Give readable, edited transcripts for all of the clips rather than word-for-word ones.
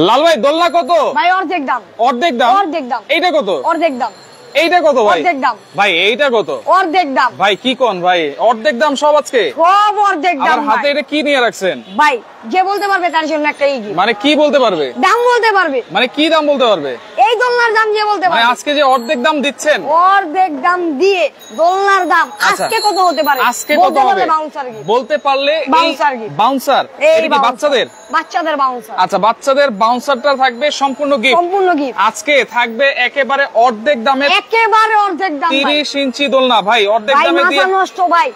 লাল ভাই দোলনা কত ভাই? অর্ধেক দাম। অর্ধেক দাম? অর্ধেক দাম। এইটা কত? অর্ধেক দাম। এইটা কত ভাই? অর্ধেক দাম। ভাই এইটা কত? অর্ধেক দাম। ভাই কি কোন ভাই, অর্ধেক দাম সব আজকে? সব অর্ধেক দাম। আমার হাতে এটা কি নিয়ে রাখছেন ভাই? যে বলতে পারবে তার জন্য একটা ইগি। মানে কি বলতে পারবে? দাম বলতে পারবে। মানে কি দাম বলতে পারবে? এই দোলনার দাম যে বলতে মানে পারবে। আজকে যে অর্ধেক দাম দিচ্ছেন, অর্ধেক দাম দিয়ে দোলনার দাম আজকে কত হতে পারে? আজকে কত হবে বলতে পারলে? বাউন্সার। এটা কি বাচ্চাদের? বাচ্চাদের বাউন্সার। আচ্ছা, বাচ্চাদের বাউন্সারটা থাকবে সম্পূর্ণ গিফট। সম্পূর্ণ গিফট আজকে থাকবে একেবারে অর্ধেক দামে। একেবারে অর্ধেক দাম। 30 ইঞ্চি দোলনা ভাই, অর্ধেক দামে দিয়ে। মাথা নষ্ট ভাই,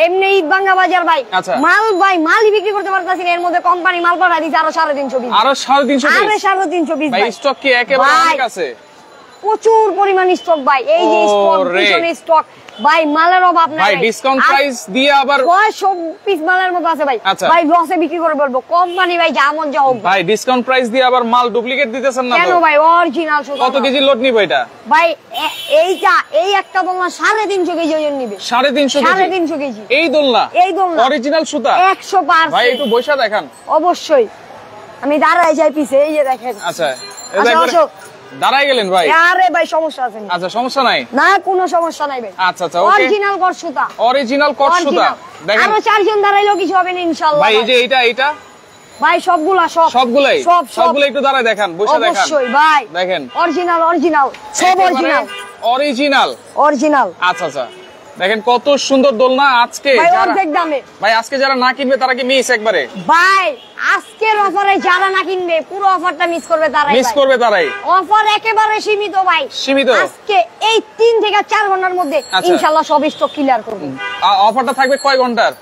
এমনি ঈদ ভাঙ্গা বাজার ভাই। মাল ভাই, মালই বিক্রি করতে পারতাছি না। এর মধ্যে কোম্পানি মাল পাঠা দিচ্ছে আরো 350 পিস। আরো 350 পিস? ভাই স্টক কি একেবারে অনেক আছে? প্রচুর পরিমাণ স্টক ভাই। এই যে স্টক, পিছনে স্টক ভাই, মালের অভাব নাই ভাই। ডিসকাউন্ট প্রাইস দিয়ে আবার 100 পিস মালের মতো আছে ভাই। ভাই লসে বিক্রি করে বলবো কোম্পানি ভাই, যা মন যা হোক ভাই। ডিসকাউন্ট প্রাইস দিয়ে আবার মাল ডুপ্লিকেট দিতেছেন না তো? কেন ভাই? অরিজিনাল সুতা। কত কেজি লোড নিব এটা ভাই? এইটা এই একটা দোলনা 350 কেজি ওজন নিবে। 350 কেজি এই দোলনা? অরিজিনাল সুতা 100%। ভাই একটু বৈশা দেখান। অবশ্যই আমি দাঁড়ায় যাই পিছে, এই যে দেখেন। আচ্ছা, দাঁড়ায় গেলেন ভাই? আরে ভাই সমস্যা আছে? আচ্ছা, সমস্যা নাই না? কোনো সমস্যা নাই ভাই। আচ্ছা আচ্ছা, ওকে। অরিজিনাল কট সুতা। অরিজিনাল কট সুতা। দেখেন আরো 4 জন দাঁড়াইলেও কিছু হবে না ইনশাআল্লাহ। ভাই এই যে এইটা ভাই সবগুলাই সবগুলাই একটু দাঁড়ায় দেখান, বসে দেখান। অবশ্যই ভাই, দেখেন অরিজিনাল সব অরিজিনাল। আচ্ছা আচ্ছা, দেখেন কত সুন্দর দোলনা আজকে। অর্ধেক দামে ভাই। আজকে যারা না কিনবে তারা কি মিস একবারে? ভাই আজকের অফারে যারা না কিনবে পুরো অফারটা মিস করবে তারাই। অফার একেবারে সীমিত ভাই, সীমিত। আজকে এই 3 থেকে 4 ঘন্টার মধ্যে ইনশাআল্লাহ সব স্টক ক্লিয়ার করব। অফারটা থাকবে কয় ঘন্টার?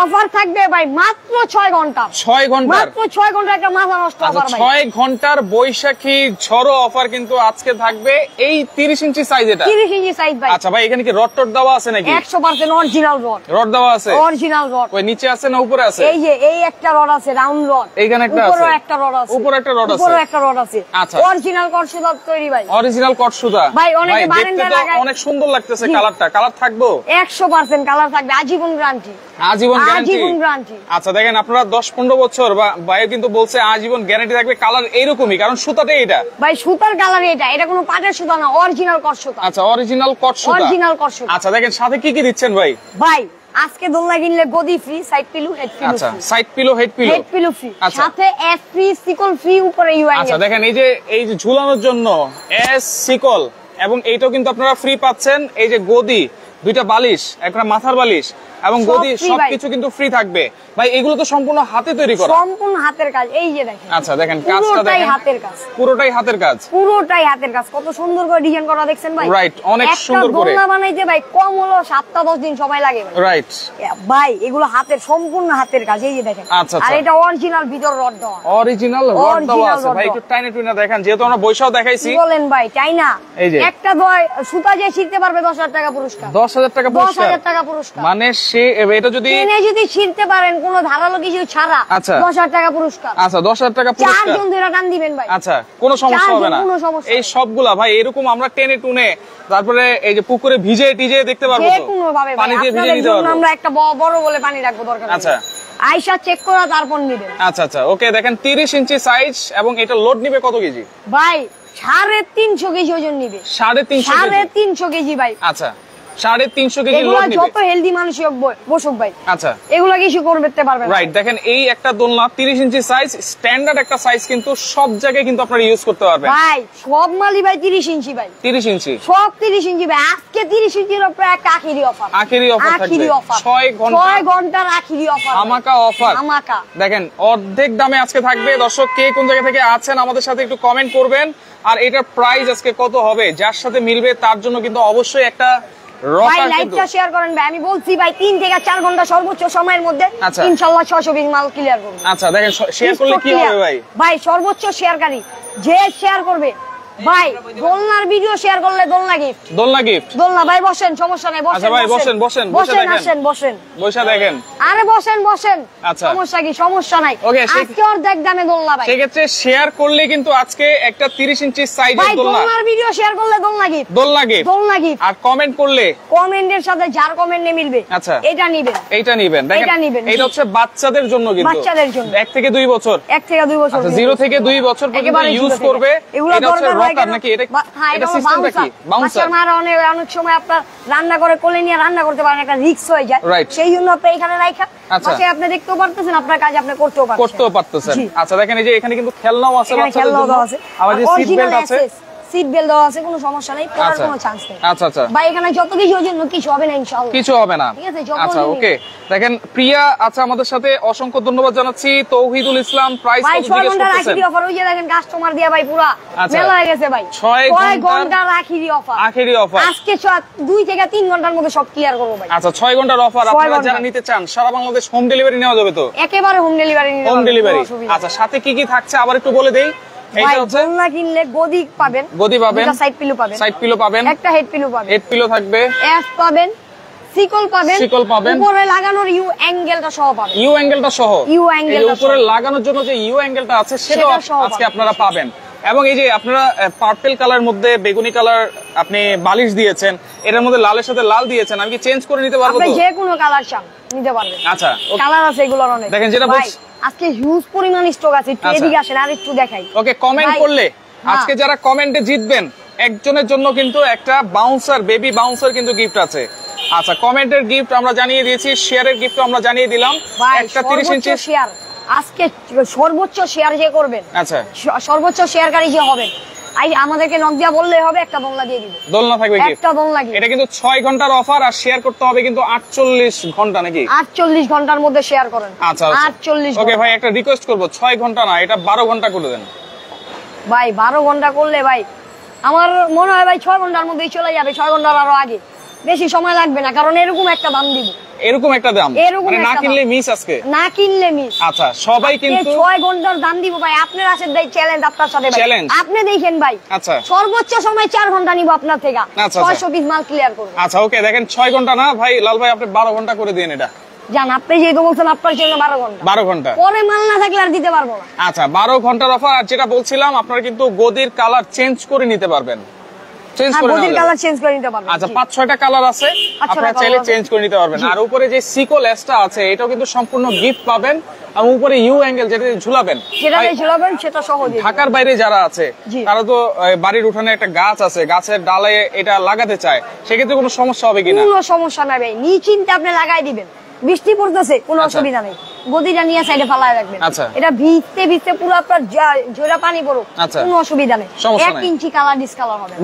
অফার থাকবে ভাই মাত্র 6 ঘন্টা। 6 ঘন্টা? মাত্র 6 ঘন্টা, একটা মাথা নষ্ট অফার ভাই। 6 ঘন্টার বৈশাখী ঝড়ো অফার কিন্তু আজকে থাকবে এই 30 ইঞ্চি সাইজ। এটা 30 ইঞ্চি সাইজ ভাই। আচ্ছা ভাই, এখানে কি রড টড দেওয়া আছে নাকি? 100% অরিজিনাল রড দেওয়া আছে? Original rod. ওই নিচে আছে না উপরে আছে? এই যে এই একটা রড আছে, রাউন্ড রড। এইখানে একটা আছে, উপরে একটা রড আছে, উপরে একটা রড আছে, উপরে একটা রড আছে। আচ্ছা, অরিজিনাল কট সুতা তৈরি ভাই। অরিজিনাল কট সুতা ভাই। অনেকে বারান্দায় লাগায়, অনেক সুন্দর লাগতেছে। কালারটা কালার থাকবে 100% কালার থাকবে, আজীবন গ্যারান্টি। আজীবন গ্যারান্টি। আচ্ছা দেখেন, আপনারা 10-15 বছর ভাই কিন্তু বলছে আজীবন গ্যারান্টি থাকবে। কালার এইরকমই, কারণ সুতাটাই এটা ভাই। সুতার কালার এটা কোনো পাটের সুতা না, অরিজিনাল কট সুতা। আচ্ছা, অরিজিনাল কট সুতা। আচ্ছা দেখেন, সাথে কি কি দিচ্ছেন ভাই? ভাই আজকে দোলনা কিনলে গদি free, side pillow, head pillow. আচ্ছা, side pillow, head pillow free, সাথে এস ফ্রি, সিকল ফ্রি, উপরে ইউআই। আচ্ছা দেখেন, এই যে ঝুলানোর জন্য এস, সিকল, এবং এইটাও কিন্তু আপনারা ফ্রি পাচ্ছেন। এই যে গদি, 2টা বালিশ, একটা মাথার বালিশ এবং গদি, সবকিছু কিন্তু ফ্রি থাকবে ভাই। এগুলো তো সম্পূর্ণ হাতে তৈরি করা, সম্পূর্ণ হাতের কাজ। এই যে দেখেন। আচ্ছা দেখেন, কাজটা দেখেন, হাতের কাজ, পুরোটাই হাতের কাজ, পুরোটাই হাতের কাজ। কত সুন্দর করে ডিজাইন করা দেখছেন ভাই? রাইট, অনেক সুন্দর করে। দোলনা বানাইতে ভাই কম হলো 7-10 দিন সময় লাগে ভাই। রাইট ভাই, এগুলো হাতের, সম্পূর্ণ হাতের কাজ। এই যে দেখেন। আচ্ছা, আর এটা অরিজিনাল ভিতর রড দেওয়া, অরিজিনাল রড দেওয়া আছে ভাই। একটু টাইনে টুইনা দেখেন, যেহেতু আমরা বৈশাও দেখাইছি। বলেন ভাই, চাইনা একটা সুতা যে ছিঁড়তে পারবে 10,000 টাকা পুরস্কার। 10,000 টাকা পুরস্কার? 10,000 টাকা পুরস্কার। মানে সে এটা যদি ছিঁড়তে পারেন কোনো ধারালো কিছু ছাড়া, 10,000 টাকা পুরস্কার। আচ্ছা, 10,000 টাকা পুরস্কার। 4 জন ধরে টান দিবেন ভাই। আচ্ছা, কোনো সমস্যা হবে না। এই সবগুলা ভাই এরকম আমরা টেনে টুনে, তারপরে এই যে পুকুরে ভিজে টিজে দেখতে পারবো তো, পানি দিয়ে ভিজে নিতে পারবো। আমরা একটা বড় বলে পানি রাখবো, দরকার। আচ্ছা, আয়শা চেক করা তারপর নিবেন। আচ্ছা আচ্ছা, ওকে। দেখেন 30 ইঞ্চি সাইজ, এবং এটা লোড নিবে কত কেজি ভাই? 350 কেজি ওজন নিবে। 350 কেজি ভাই। আচ্ছা, 350 কেজি লোড নিবে। যত হেলদি মানুষ হোক বসুক ভাই। আচ্ছা, এগুলা কিছু করতে পারবেন। রাইট, দেখেন এই একটা দোলনা 30 ইঞ্চি সাইজ, স্ট্যান্ডার্ড একটা সাইজ, কিন্তু সব জায়গায় কিন্তু আপনারা ইউজ করতে পারবেন ভাই। সব মালি ভাই 30 ইঞ্চি ভাই। 30 ইঞ্চি সব 30 ইঞ্চি ভাই। আজকে 30 ইঞ্চির উপরে একটা আখিরি অফার। আখিরি অফার থাকবে 6 ঘন্টার আখিরি অফার, আমাকা অফার। দেখেন অর্ধেক দামে আজকে থাকবে। দর্শক, কে কোন জায়গা থেকে আছেন আমাদের সাথে একটু কমেন্ট করবেন। আর এটার প্রাইস আজকে কত হবে, যার সাথে মিলবে তার জন্য কিন্তু অবশ্যই একটা লাইভটা শেয়ার করেন ভাই। আমি বলছি ভাই 3 থেকে 4 ঘন্টা সর্বোচ্চ সময়ের মধ্যে ইনশাআল্লাহ 600 পিস মাল ক্লিয়ার করব। আচ্ছা দেখেন, শেয়ার করলে কি হবে ভাই? ভাই সর্বোচ্চ শেয়ারকারী যে শেয়ার করবে ভাই দোলনার ভিডিও শেয়ার করলে দোলনা গিফট। দোলনা ভাই বসেন, সমস্যা নাই, বসেন। আচ্ছা ভাই বসেন বসেন বসেন বসে দেখেন। আরে বসেন সমস্যা কি, সমস্যা নাই। আজকে অর্ধেক দামে দোলনা ভাই। সেক্ষেত্রে শেয়ার করলে কিন্তু আজকে একটা 30 ইঞ্চি সাইজের দোলনা, দোলনার ভিডিও শেয়ার করলে দোলনা গিফট। আর কমেন্ট করলে কমেন্টের সাথে যার কমেন্ট নে মিলবে আচ্ছা এটা নিবেন। দেখেন এটা হচ্ছে বাচ্চাদের জন্য, কিন্তু বাচ্চাদের জন্য 1 থেকে 2 বছর, 1 থেকে 2 বছর, আচ্ছা 0 থেকে 2 বছর পর্যন্ত ইউজ করবে। এটা হচ্ছে রকার নাকি? এটা সিস্টেমটা কি? বাচ্চার মারা অনেক সময় আপনার রান্না করে কোলে নিয়ে রান্না করতে পারেন, একটা রিস্ক হয়ে যায়, সেই জন্য আপনি এখানে রাখা বাসায় আপনি দেখতেও পারতেছেন, আপনার কাজ আপনি করতেও পারতেছেন। আচ্ছা দেখেন এই যে এখানে কিন্তু খেলনাও আছে বাচ্চাদের জন্য, আবার যে সিট বেল্ট আছে, সিট বেল্ট দেওয়া আছে, কোনো সমস্যা নাই, পড়ার কোনো চান্স নেই। আচ্ছা ভাই এখানে যত কিছু জন্য কিছু হবে না ইনশাআল্লাহ, কিছু হবে না। ঠিক আছে, আচ্ছা ওকে দেখেন প্রিয়া আচ্ছা আমাদের সাথে অসংখ্য ধন্যবাদ জানাচ্ছি। তৌহিদুল ইসলাম প্রাইস কত জিজ্ঞেস করতেছেন? 6 ঘন্টা রাখি অফার, ওই যে দেখেন কাস্টমার দিয়া ভাই পুরো মেলা হয়ে গেছে ভাই। 6 ঘন্টা রাখি অফার, আখেরি অফার আজকে 2 থেকে 3 ঘন্টার মধ্যে সব ক্লিয়ার করব ভাই। আচ্ছা 6 ঘন্টার অফার, আপনারা যারা নিতে চান সারা বাংলাদেশ হোম ডেলিভারি নেওয়া যাবে তো? একেবারে হোম ডেলিভারি। আচ্ছা সাথে কি কি থাকছে আবার একটু বলে দেই। এইটা হচ্ছে দোলনা কিনলে গদি পাবেন, একটা সাইড পিলো পাবেন, একটা হেড পিলো থাকবে, এফ পাবেন, সিকল পাবেন, উপরে লাগানোর ইউ অ্যাঙ্গেলটা সহ পাবেন। উপরে লাগানোর জন্য যে ইউ অ্যাঙ্গেলটা আছে সেটা আজকে আপনারা পাবেন। এবং এই যে আপনারা পার্পল কালার মধ্যে বেগুনি কালার আপনি বালিশ দিয়েছেন, এটার মধ্যে লালের সাথে লাল দিয়েছেন, আমি কি চেঞ্জ করে নিতে পারবো? আপনি যে কোনো কালার চান নিতে পারবেন। আচ্ছা কালার আছে এগুলোর অনেক, দেখেন যেটা আজকে হিউজ পরিমাণ স্টক আছে, একটু এদিকে আসেন আর একটু দেখাই। ওকে কমেন্ট করলে আজকে যারা কমেন্টে জিতবেন একজনের জন্য কিন্তু একটা বাউন্সার, বেবি বাউন্সার কিন্তু গিফট আছে। আচ্ছা কমেন্টের গিফট আমরা জানিয়ে দিয়েছি, শেয়ারের গিফট আমরা জানিয়ে দিলাম, একটা 30 ইঞ্চি শেয়ার আজকে সর্বোচ্চ শেয়ার যে করবেন, আচ্ছা সর্বোচ্চ শেয়ারকারী যে হবেন, আমাদেরকে নক দিয়া বললে হবে, একটা দোলনা দিয়ে দিবে, দোলনা থাকবে একটা দোলনা। এটা কিন্তু 6 ঘন্টার অফার, আর শেয়ার করতে হবে কিন্তু 48 ঘন্টা নাকি? 48 ঘন্টার মধ্যে শেয়ার করেন। আচ্ছা 48। ওকে ভাই একটা রিকোয়েস্ট করব, 6 ঘন্টা না এটা 12 ঘন্টা করে দেন ভাই। 12 ঘন্টা করলে ভাই আমার মনে হয় ভাই 6 ঘন্টার মধ্যেই চলে যাবে, 6 ঘন্টার আরো আগে, বেশি সময় লাগবে না, কারণ এরকম একটা দাম দিব, এরকম একটা দাম, মানে না কিনলে মিস, আজকে না কিনলে মিস। আচ্ছা সবাই কিন্তু 6 ঘন্টার দাম দিব ভাই, আপনার আছে ভাই চ্যালেঞ্জ, আপনার সাথে ভাই আপনি দেখেন ভাই। আচ্ছা সর্বোচ্চ সময় 4 ঘন্টা নিব আপনার থেকে, 600 পিস মাল ক্লিয়ার করব। আচ্ছা ওকে দেখেন 6 ঘন্টা না ভাই, লাল ভাই আপনি 12 ঘন্টা করে দেন এটা, জান আপনি যেহেতু বলছেন আপনার জন্য 12 ঘন্টা, পরে মাল না থাকলে আর দিতে পারবো না। আচ্ছা 12 ঘন্টার অফার। আর যেটা বলছিলাম আপনারা কিন্তু গদির কালার চেঞ্জ করে নিতে পারবেন, আচ্ছা 5-6টা কালার আছে, আপনারা চাইলে চেঞ্জ করে নিতে পারবেন। আর উপরে যে সিকল এসটা আছে এটাও কিন্তু সম্পূর্ণ গিফট পাবেন, এবং উপরে ইউ অ্যাঙ্গেল যেটা ঝুলাবেন সেটা সহজে। ঢাকার বাইরে যারা আছে তারা তো বাড়ির উঠানে একটা গাছ আছে, গাছের ডালে এটা লাগাতে চায়, সেক্ষেত্রে কোনো সমস্যা হবে কিনা? কোনো সমস্যা নাই ভাই, নিশ্চিন্তে আপনি লাগাই দিবেন, বৃষ্টি পড়তেছে কোনো অসুবিধা নেই, গদিটা নিয়ে সাইডে ফালায় রাখবেন, এটা ভিজতে পুরো আপনার জোড়া পানি পড়ুক কোনো অসুবিধা নেই। 1 ইঞ্চি কালার ডিসকালার হবে,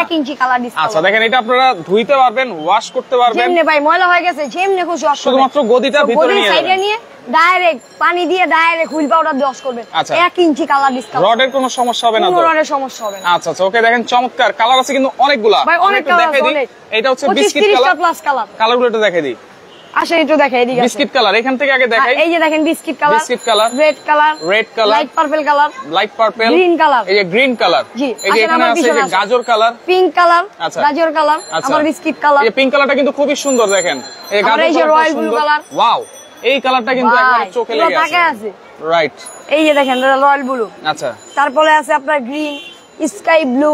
1 ইঞ্চি কালার ডিসকালার। আচ্ছা দেখেন এটা আপনারা ধুইতে পারবেন, ওয়াশ করতে পারবেন, যেমনে ভাই ময়লা হয়ে গেছে যেমনে খুশি ওয়াশ করবেন, শুধুমাত্র গদিটা ভিতরে নিয়ে সাইডে নিয়ে ডাইরেক্ট পানি দিয়ে ডাইরেক্ট হুইল পাউডার দিয়ে ওয়াশ করবেন, 1 ইঞ্চি কালার ডিসকালার। রডের কোনো সমস্যা হবে না তো? রডের সমস্যা হবে না। আচ্ছা ওকে দেখেন চমৎকার কালার আছে কিন্তু অনেকগুলা, ভাই অনেক দেখাই দিই। এটা হচ্ছে বিস্কিট কালার প্লাস কালার, কালারগুলো একটু দেখাই দিই। আসেন একটু দেখাই দিই। বিস্কিট কালার এখান থেকে আগে দেখাই, এই যে দেখেন biscuit colour, red colour, light purple colour, green colour, এই যে গ্রিন কালার, এই যে এখানে আছে যে গাজর কালার, পিঙ্ক কালার, গাজর কালার, আবার বিস্কিট কালার। এই পিঙ্ক কালারটা কিন্তু খুবই সুন্দর, দেখেন এই গাজর colour, royal blue colour, wow এই কালারটা কিন্তু একবারে চোখে লেগে আছে, রাইট। এই যে দেখেন রয়্যাল ব্লু, আচ্ছা তারপরে আছে আপনার green, sky blue,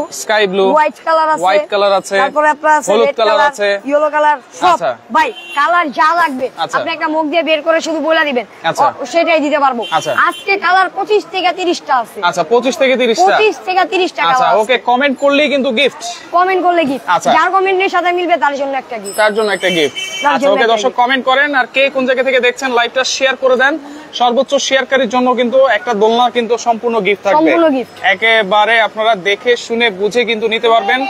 white colour আছে, তারপরে আপনার আছে হলুদ কালার আছে, ইয়েলো কালার, সব ভাই কালার যা লাগবে আপনি একটা মুখ দিয়ে বের করে শুধু বলে দিবেন, সেটাই দিতে পারবো। আজকে কালার 25 থেকে 30টা আছে। আচ্ছা 25 থেকে 30টা। আচ্ছা ওকে কমেন্ট করলেই কিন্তু গিফট, কমেন্ট করলে গিফট, যার কমেন্টের সাথে মিলবে তার জন্য একটা গিফট, আচ্ছা ওকে দর্শক কমেন্ট করেন, আর কে কোন জায়গা থেকে দেখছেন লাইভটা শেয়ার করে দেন, সর্বোচ্চ শেয়ারকারীর জন্য কিন্তু একটা দোলনা কিন্তু সম্পূর্ণ গিফট থাকবে, একেবারে আপনারা দেখে শুনে বুঝে কিন্তু নিতে পারবেন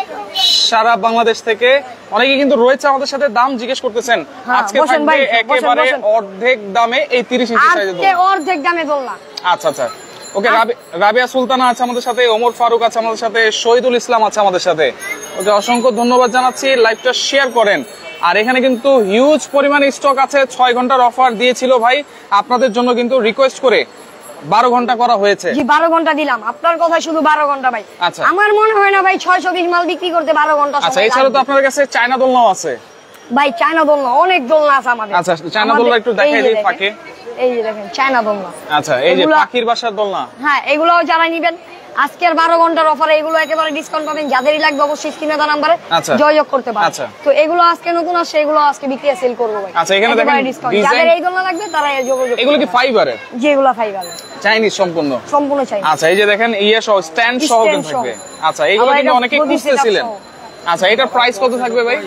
সারা বাংলাদেশ থেকে। অনেকে কিন্তু রয়েছে আমাদের সাথে, দাম জিজ্ঞেস করতেছেন, আজকে থাকবে একেবারে অর্ধেক দামে এই 30 ইঞ্চি সাইজের দোলনা, অর্ধেক দামে দোলনা। আচ্ছা ওকে রাবিয়া সুলতানা আছে আমাদের সাথে, ওমর ফারুক আছে আমাদের সাথে, শহীদুল ইসলাম আছে আমাদের সাথে। ওকে অসংখ্য ধন্যবাদ জানাচ্ছি, লাইভটা শেয়ার করেন। আর এখানে কিন্তু হিউজ পরিমাণে স্টক আছে, 6 ঘন্টার অফার দিয়েছিল ভাই, আপনাদের জন্য কিন্তু রিকোয়েস্ট করে 12 ঘন্টা করা হয়েছে। জি 12 ঘন্টা দিলাম, আপনার কথা শুধু 12 ঘন্টা ভাই। আচ্ছা আমার মনে হয় না ভাই 620 মাল বিক্রি করতে 12 ঘন্টা সময়। আচ্ছা এছাড়া তো আপনার কাছে চায়না দোলনাও আছে ভাই? চায়না দোলনা অনেক দোলনা আছে আমাদের। আচ্ছা চায়না দোলনা একটু দেখাই দিই ফাঁকে। এই যে দেখেন চায়না দোলনা। আচ্ছা এই যে পাখির বাসার দোলনা। হ্যাঁ এগুলোও যারা নেবেন আজকের 12 ঘন্টার অফারে এগুলো একেবারে ডিসকাউন্ট পাবেন। যাদেরই লাগবে অবশ্যই স্ক্রিনে দেওয়া নম্বরে যোগাযোগ করতে পারেন। তো এগুলো আজকে নতুন আসছে, এগুলো আজকে বিক্রি সেল করব ভাই। আচ্ছা এখানে দেখেন ডিজাইন, যাদের এই দোলনা লাগবে তারা যোগাযোগ। এগুলো কি ফাইবারের? জি এগুলো ফাইবারের, চাইনিজ সম্পূর্ণ চাইনিজ। আচ্ছা এই যে দেখেন ইয়া সহ স্ট্যান্ড সহ থাকবে। আচ্ছা এগুলো কিন্তু অনেকে খুঁজতেছিলেন। আচ্ছা এটার প্রাইস কত থাকবে ভাই?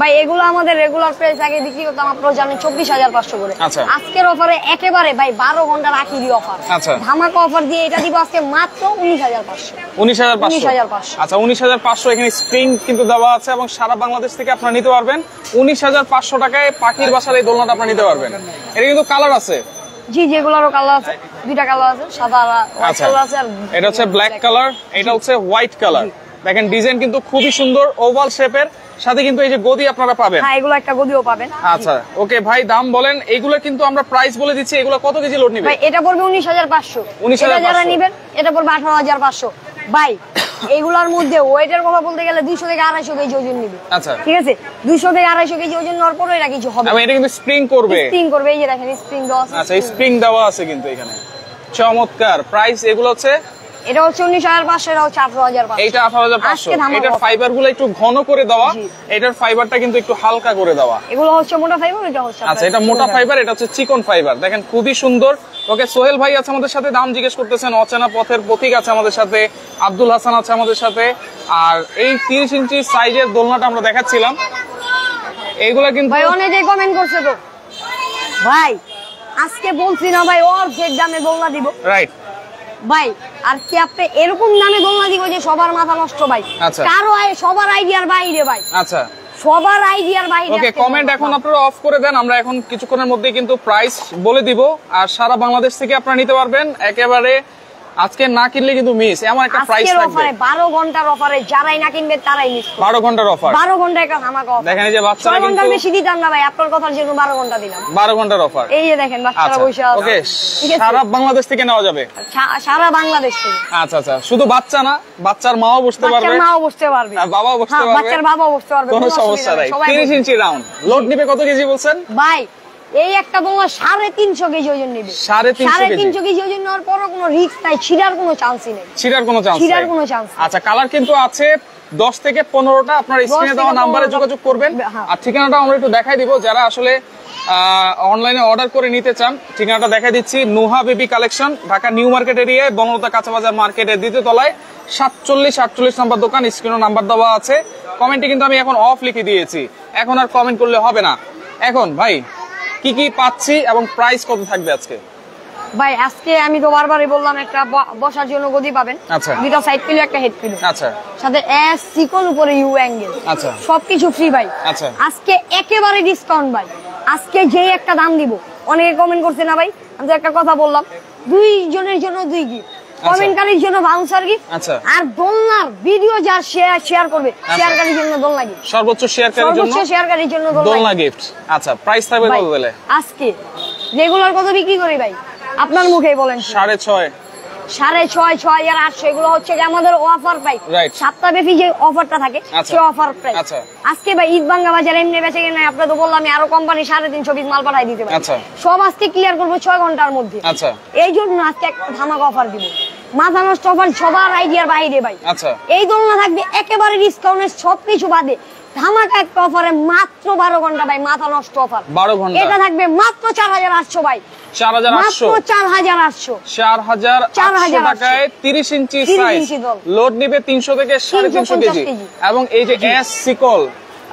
ভাই এগুলো আমাদের রেগুলার প্রাইস আগে বিক্রি করতাম আপনারা জানেন 24,500 করে। আজকের অফারে একেবারে ভাই 12 ঘন্টার আখিরি অফার, ধামাকা অফার দিয়ে এটা দিব আজকে মাত্র 19,500। 19,500। আচ্ছা 19,500 এখানে স্প্রিং কিন্তু দেওয়া আছে এবং সারা বাংলাদেশ থেকে আপনারা নিতে পারবেন 19,500 টাকায় পাখির বাসার এই দোলনাটা আপনারা নিতে পারবেন। এটা কিন্তু কালার আছে। জি যেগুলোরও কালার আছে, দুইটা কালার আছে, সাদা আর হোয়াইট কালার আছে। আর এটা হচ্ছে ব্ল্যাক কালার, এটা হচ্ছে হোয়াইট কালার। দেখেন ডিজাইন কিন্তু খুবই সুন্দর, ওভাল শেপের, সাথে কিন্তু এই যে গদি আপনারা পাবেন। হ্যাঁ এগুলো একটা গদিও পাবেন। আচ্ছা ওকে ভাই দাম বলেন। এগুলো কিন্তু আমরা প্রাইস বলে দিচ্ছি, এগুলো কত কেজি লোড নিবে? ভাই এটা পড়বে 19,500। এটা যারা নেবেন এটা পড়বে 18,500 ভাই। এগুলোর মধ্যে ওয়েটের কথা বলতে গেলে 200 থেকে 250 কেজি ওজন নিবে। আচ্ছা ঠিক আছে 200 থেকে 250 কেজি ওজন নেওয়ার পরে এটা কিছু হবে। এটা কিন্তু স্প্রিং করবে। এই যে দেখেন স্প্রিং দেওয়া আছে। আচ্ছা স্প্রিং দেওয়া আছে কিন্তু এখানে, চমৎকার। প্রাইস এগুলো হচ্ছে এটা হচ্ছে 19,500, এটা হচ্ছে 18,500। এটা 18,500। এটার ফাইবার গুলো একটু ঘন করে দেওয়া, এটার ফাইবারটা কিন্তু একটু হালকা করে দেওয়া। এগুলো হচ্ছে মোটা ফাইবার, এটা হচ্ছে আচ্ছা এটা মোটা ফাইবার, এটা হচ্ছে চিকন ফাইবার। দেখেন খুবই সুন্দর। ওকে সোহেল ভাই আছে আমাদের সাথে, দাম জিজ্ঞেস করতেছেন। অচেনা পথের প্রতীক আছে আমাদের সাথে, আব্দুল হাসান আছে আমাদের সাথে। আর এই 30 ইঞ্চি সাইজের দোলনাটা আমরা দেখাচ্ছিলাম, এইগুলা কিন্তু ভাই অনেকে কমেন্ট করছে তো ভাই আজকে বলছি না ভাই অর্ধেক দামে দোলনা দিব। রাইট ভাই আর কি আপনি এরকম দামে দোলনা দিব যে সবার মাথা নষ্ট ভাই। কারো সবার আইডিয়ার বাইরে ভাই। আচ্ছা সবার আইডিয়ার বাইরে। ওকে কমেন্ট এখন আপনারা অফ করে দেন, আমরা এখন কিছুক্ষণের মধ্যে কিন্তু প্রাইস বলে দিব। আর সারা বাংলাদেশ থেকে আপনারা নিতে পারবেন একেবারে। আজকে না কিনলে কিন্তু মিস, এমন একটা প্রাইস থাকবে। 12 ঘন্টার অফারে যারাই না কিনবে তারাই মিস। 12 ঘন্টার অফার, 12 ঘন্টায় একটা ধামাকা অফার। দেখেন এই যে বাচ্চারা কিন্তু 6 ঘন্টার বেশি দিতাম না ভাই, আপনার কথার জন্য 12 ঘন্টা দিলাম। 12 ঘন্টার অফার। এই যে দেখেন বাচ্চারা বসে আছে। ওকে সারা বাংলাদেশ থেকে নেওয়া যাবে। সারা বাংলাদেশ থেকে। আচ্ছা আচ্ছা শুধু বাচ্চা না, বাচ্চার মাও বসতে পারবে। বাচ্চার মাও বসতে পারবে, বাবাও বসতে পারবে। বাচ্চার বাবাও বসতে পারবে, কোনো সমস্যা নাই। 30 ইঞ্চি রাউন্ড লোড নিবে কত কেজি বলছেন ভাই? এই একটা দোলনা 350 কেজি ওজন নেবে। 350 কেজি ওজন নেওয়ার পরও কোনো রিস্ক নাই, ছিড়ার কোনো চান্সই নেই। ছিড়ার কোনো চান্স। আচ্ছা কালার কিন্তু আছে 10 থেকে 15টা। আপনার স্ক্রিনে দেওয়া নম্বরে যোগাযোগ করবেন। আর ঠিকানাটা আমরা একটু দেখাই দিব, যারা আসলে অনলাইনে অর্ডার করে নিতে চান। ঠিকানাটা দেখাই দিচ্ছি, Nuha baby collection, Dhaka new market এরিয়ায় বনলতা কাঁচা বাজার মার্কেটের দ্বিতীয় তলায় 4748 নম্বর দোকান। স্ক্রিনে নাম্বার দেওয়া আছে। কমেন্টে কিন্তু আমি এখন অফ লিখে দিয়েছি, এখন আর কমেন্ট করলে হবে না। এখন ভাই কি কি পাচ্ছি এবং প্রাইস কত থাকবে আজকে? ভাই আজকে আমি তো বারবারই বললাম একটা বসার জন্য গদি পাবেন। আচ্ছা দুটো সাইড পিলো একটা হেড পিলো। আচ্ছা সাথে এস সিকল উপরে ইউ অ্যাঙ্গেল। আচ্ছা সবকিছু ফ্রি ভাই। আচ্ছা আজকে একেবারে ডিসকাউন্ট ভাই। আজকে যেই একটা দাম দিব, অনেকে কমেন্ট করছে না ভাই, আমি তো একটা কথা বললাম, 2 জনের জন্য 2 গিফট, কমেন্টকারীর জন্য বাউন্সার গিফট। আচ্ছা আর দোলনার ভিডিও যার শেয়ার করবে শেয়ারকারীর জন্য দোলনা গিফট। সর্বোচ্চ শেয়ারকারীর জন্য দোলনা গিফট। আচ্ছা প্রাইস থাকবে কত বলে? আজকে রেগুলার কত বিক্রি করি ভাই আপনার মুখেই বলেন? 6.5 6,500 এগুলো হচ্ছে যে আমাদের অফার প্রাইস। সপ্তাহব্যাপী যে অফারটা থাকে সেই অফার প্রাইস। আজকে ভাই ঈদ ভাঙ্গা বাজার এমনি বেচে কিনা আপনার তো বললাম আরো কোম্পানি 350 পিস মাল পাঠাই দিতে পারে। সব আজকে ক্লিয়ার করবো 6 ঘন্টার মধ্যে। এই জন্য আজকে একটা ধামাকা অফার দিব, মাথা নষ্ট অফার, সবার আইডিয়ার বাইরে ভাই। এই দোলনা থাকবে একেবারে ডিসকাউন্টে, সবকিছু বাদে ধামাকা একটা অফারে মাত্র 12 ঘন্টা ভাই, মাথা নষ্ট অফার 12 ঘন্টা। এটা থাকবে মাত্র 4,800 ভাই। 4,800 টাকায় 30 ইঞ্চি সাইজ লোড নিবে 300 থেকে 350 কেজি। এবং এই যে এস সিকল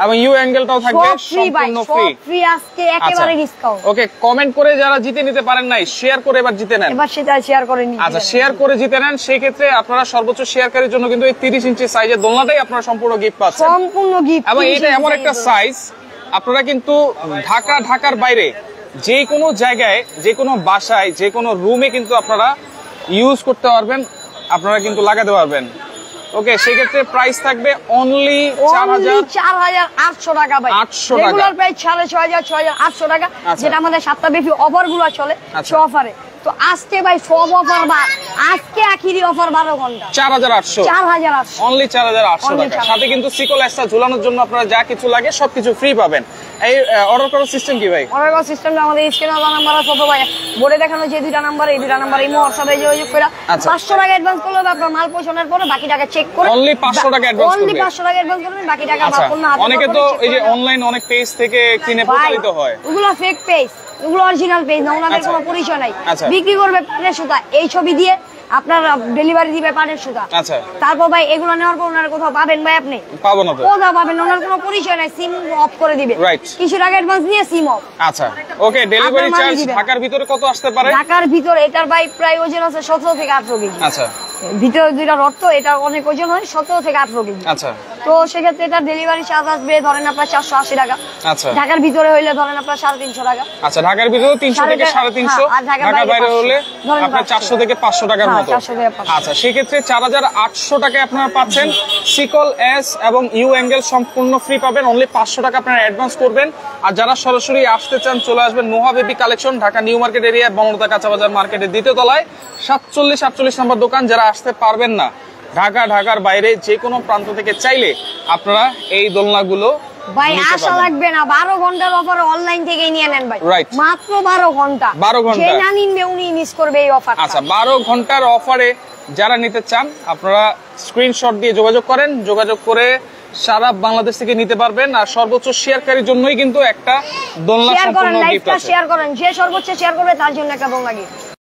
এবং ইউ অ্যাঙ্গেলটাও থাকবে সম্পূর্ণ ফ্রি আজকে একেবারে ডিসকাউন্ট। ওকে কমেন্ট করে যারা জিতে নিতে পারেন নাই, শেয়ার করে এবার জিতে নেন। এবার সেটা শেয়ার করে নিন। আচ্ছা শেয়ার করে জিতে নেন, সেই ক্ষেত্রে আপনারা সর্বোচ্চ শেয়ারকারীর জন্য কিন্তু এই 30 ইঞ্চি সাইজের দোলনাটাই আপনারা সম্পূর্ণ গিফট পাচ্ছেন। সম্পূর্ণ গিফট। এবং এটা এমন একটা সাইজ আপনারা কিন্তু ঢাকার বাইরে যে কোনো জায়গায়, যে কোনো বাসায়, যে কোনো রুমে কিন্তু আপনারা ইউজ করতে পারবেন, আপনারা কিন্তু লাগাতে পারবেন। ওকে সেক্ষেত্রে প্রাইস থাকবে অনলি 4,800 টাকা ভাই। 800 টাকা। রেগুলার প্রাইস 6,500 6,800 টাকা, যেটা আমাদের সপ্তাহব্যাপী অফার গুলো চলে সেই অফারে তো আজকে ভাই সব অফার বা আজকে আখিরি অফার 12 ঘন্টা 4800 অনলি 4800 টাকা। সাথে কিন্তু সিকল এক্সট্রা ঝুলানোর জন্য আপনারা যা কিছু লাগে সবকিছু ফ্রি পাবেন। এই অর্ডার করার সিস্টেম কি ভাই? অর্ডার করার সিস্টেমটা আমাদের স্ক্রিনে দেওয়া নাম্বার আছে তো ভাই বোর্ডে দেখানো যে দুইটা নাম্বার, এই দুইটা নাম্বার এই হোয়াটসঅ্যাপে যোগাযোগ করে 500 টাকা অ্যাডভান্স করলে আপনার মাল পৌঁছানোর পরে বাকি টাকা চেক করে অনলি 500 টাকা অ্যাডভান্স করবেন। অনলি 500 টাকা অ্যাডভান্স করবেন, বাকি টাকা আপনার হাতে। অনেকে তো এই যে অনলাইন অনেক পেজ থেকে কিনে প্রতারিত হয়। ওগুলো ফেক পেজ, ওগুলো অরিজিনাল পেজ না, ওনাদের কোনো পরিচয় নাই। বিক্রি করবে পাটের সুতা, এই ছবি দিয়ে আপনার ডেলিভারি দিবে পাটের সুতা। আচ্ছা, তারপর ভাই এগুলো নেওয়ার পর ওনার কোথাও পাবেন ভাই? আপনি পাবো না তো, কোথাও পাবেন না, ওনার কোনো পরিচয় নাই, সিম অফ করে দিবে। কিছু টাকা অ্যাডভান্স নিয়ে সিম অফ। আচ্ছা ওকে। ডেলিভারি চার্জ ঢাকার ভিতরে কত আসতে পারে? ঢাকার ভিতরে এটার ভাই প্রায় ওজন আছে 17 থেকে 18 কেজি। আচ্ছা, ভিতরে দুইটা রড তো এটা অনেক ওজন হয়, 17 থেকে 18 কেজি। আচ্ছা, তো সেক্ষেত্রে এটা ডেলিভারি চার্জ আসবে ধরেন আপনার 480 টাকা। আচ্ছা, ঢাকার ভিতরে হইলে ধরেন আপনার 350 টাকা। আচ্ছা, ঢাকার ভিতরে 300 থেকে 350, ঢাকার বাইরে হলে আপনার 400 থেকে 500 টাকার মতো। আচ্ছা, সেক্ষেত্রে 4800 টাকায় আপনারা পাচ্ছেন সিকল এস এবং ইউ অ্যাঙ্গেল সম্পূর্ণ ফ্রি পাবেন। অনলি 500 টাকা আপনারা অ্যাডভান্স করবেন। আর যারা সরাসরি আসতে চান চলে আসবেন Noha baby collection, Dhaka new market area, Bonolota কাঁচাবাজার মার্কেটের দ্বিতীয় তলায় 47-48 নম্বর দোকান। যারা আসতে পারবেন না ঢাকার বাইরে যে কোনো প্রান্ত থেকে চাইলে আপনারা এই দোলনাগুলো ভাই আশা লাগবে না। 12 ঘন্টার অফার অনলাইন থেকে নিয়ে নেন ভাই, মাত্র 12 ঘন্টা। যে না নিবে উনি মিস করবে এই অফার। আচ্ছা, 12 ঘন্টার অফারে যারা নিতে চান আপনারা স্ক্রিনশট দিয়ে যোগাযোগ করেন, যোগাযোগ করে সারা বাংলাদেশ থেকে নিতে পারবেন। আর সর্বোচ্চ শেয়ারকারীর জন্যই কিন্তু একটা দোলনা সম্পূর্ণ গিফট আছে। শেয়ার করেন, যে সর্বোচ্চ শেয়ার করবে তার জন্য একটা দোলনা গিফট।